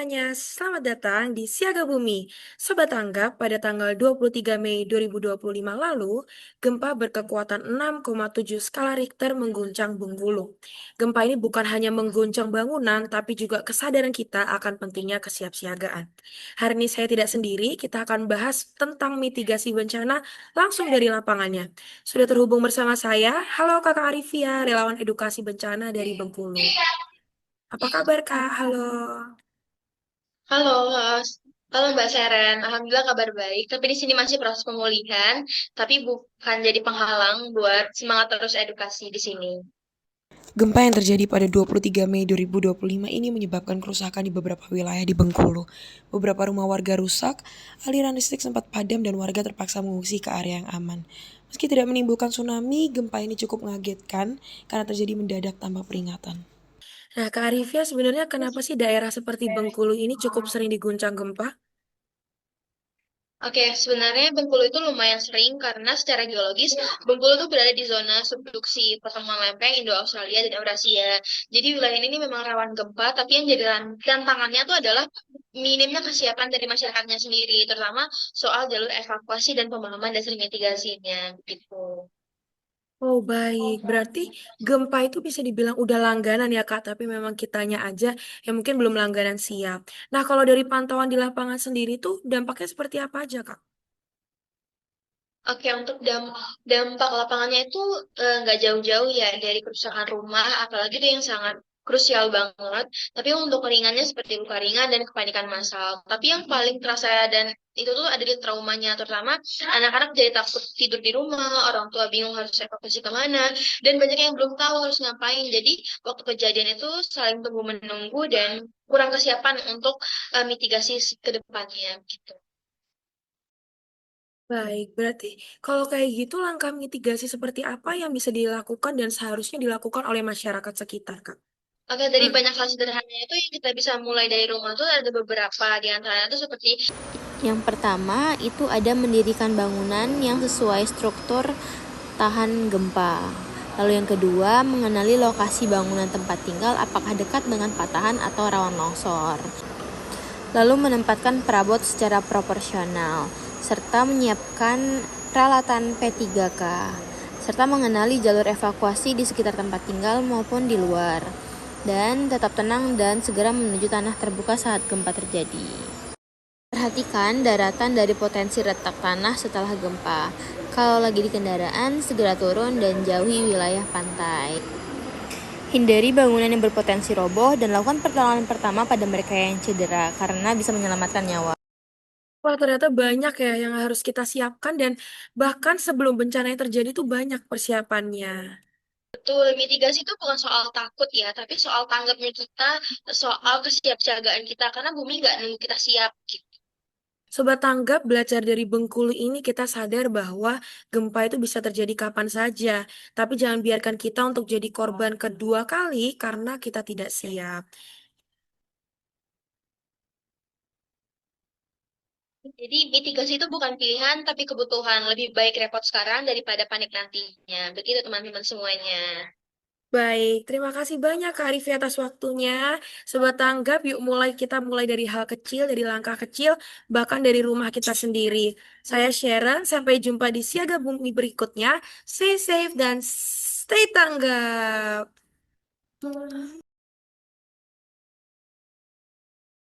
semuanya, selamat datang di Siaga Bumi. Sobat Tanggap, pada tanggal 23 Mei 2025 lalu, gempa berkekuatan 6,7 skala Richter mengguncang Bengkulu. Gempa ini bukan hanya mengguncang bangunan, tapi juga kesadaran kita akan pentingnya kesiapsiagaan. Hari ini saya tidak sendiri, kita akan bahas tentang mitigasi bencana langsung dari lapangannya. Sudah terhubung bersama saya, halo Kakak Arifia, relawan edukasi bencana dari Bengkulu. Apa kabar Kak? Halo. Halo, halo Mbak Seren. Alhamdulillah kabar baik. Tapi di sini masih proses pemulihan, tapi bukan jadi penghalang buat semangat terus edukasi di sini. Gempa yang terjadi pada 23 Mei 2025 ini menyebabkan kerusakan di beberapa wilayah di Bengkulu. Beberapa rumah warga rusak, aliran listrik sempat padam dan warga terpaksa mengungsi ke area yang aman. Meski tidak menimbulkan tsunami, gempa ini cukup mengagetkan karena terjadi mendadak tanpa peringatan. Nah, Kak Arifia, sebenarnya kenapa sih daerah seperti Bengkulu ini cukup sering diguncang gempa? Oke, sebenarnya Bengkulu itu lumayan sering karena secara geologis Bengkulu itu berada di zona subduksi pertemuan lempeng Indo-Australia dan Eurasia. Jadi wilayah ini memang rawan gempa, tapi yang jadi tantangannya itu adalah minimnya kesiapan dari masyarakatnya sendiri, terutama soal jalur evakuasi dan pemahaman dasar mitigasinya, gitu. Oh baik, berarti gempa itu bisa dibilang udah langganan ya Kak, tapi memang kitanya aja yang mungkin belum langganan siap. Nah kalau dari pantauan di lapangan sendiri tuh dampaknya seperti apa aja Kak? Oke, untuk dampak lapangannya itu nggak jauh-jauh ya dari kerusakan rumah, apalagi itu yang sangat krusial banget. Tapi untuk ringannya seperti luka ringan dan kepanikan massal. Tapi yang paling terasa dan itu tuh ada di traumanya, terutama anak-anak jadi takut tidur di rumah, orang tua bingung harus evakuasi kemana, dan banyak yang belum tahu harus ngapain. Jadi waktu kejadian itu saling tunggu menunggu dan kurang kesiapan untuk mitigasi ke depannya gitu. Baik, berarti kalau kayak gitu langkah mitigasi seperti apa yang bisa dilakukan dan seharusnya dilakukan oleh masyarakat sekitar Kak? Oke, dari Hmm. banyak hal sederhana itu yang kita bisa mulai dari rumah tuh ada beberapa di antaranya itu seperti Yang pertama itu ada mendirikan bangunan yang sesuai struktur tahan gempa. Lalu yang kedua, mengenali lokasi bangunan tempat tinggal apakah dekat dengan patahan atau rawan longsor. Lalu menempatkan perabot secara proporsional, serta menyiapkan peralatan P3K, serta mengenali jalur evakuasi di sekitar tempat tinggal maupun di luar. Dan tetap tenang dan segera menuju tanah terbuka saat gempa terjadi. Perhatikan daratan dari potensi retak tanah setelah gempa. Kalau lagi di kendaraan, segera turun dan jauhi wilayah pantai. Hindari bangunan yang berpotensi roboh dan lakukan pertolongan pertama pada mereka yang cedera karena bisa menyelamatkan nyawa. Wah ternyata banyak ya yang harus kita siapkan dan bahkan sebelum bencana yang terjadi tuh banyak persiapannya. betul mitigasi itu bukan soal takut ya, tapi soal tanggapnya kita, soal kesiapsiagaan kita karena bumi nggak nunggu kita siap gitu. Sobat Tanggap, belajar dari Bengkulu ini kita sadar bahwa gempa itu bisa terjadi kapan saja. Tapi jangan biarkan kita untuk jadi korban kedua kali karena kita tidak siap. Jadi mitigasi itu bukan pilihan tapi kebutuhan. Lebih baik repot sekarang daripada panik nantinya. Begitu teman-teman semuanya. Baik, terima kasih banyak Kak Arifi atas waktunya. Sobat Tanggap, yuk kita mulai dari hal kecil, dari langkah kecil, bahkan dari rumah kita sendiri. Saya Sharon, sampai jumpa di Siaga Bumi berikutnya. Stay safe dan stay tanggap.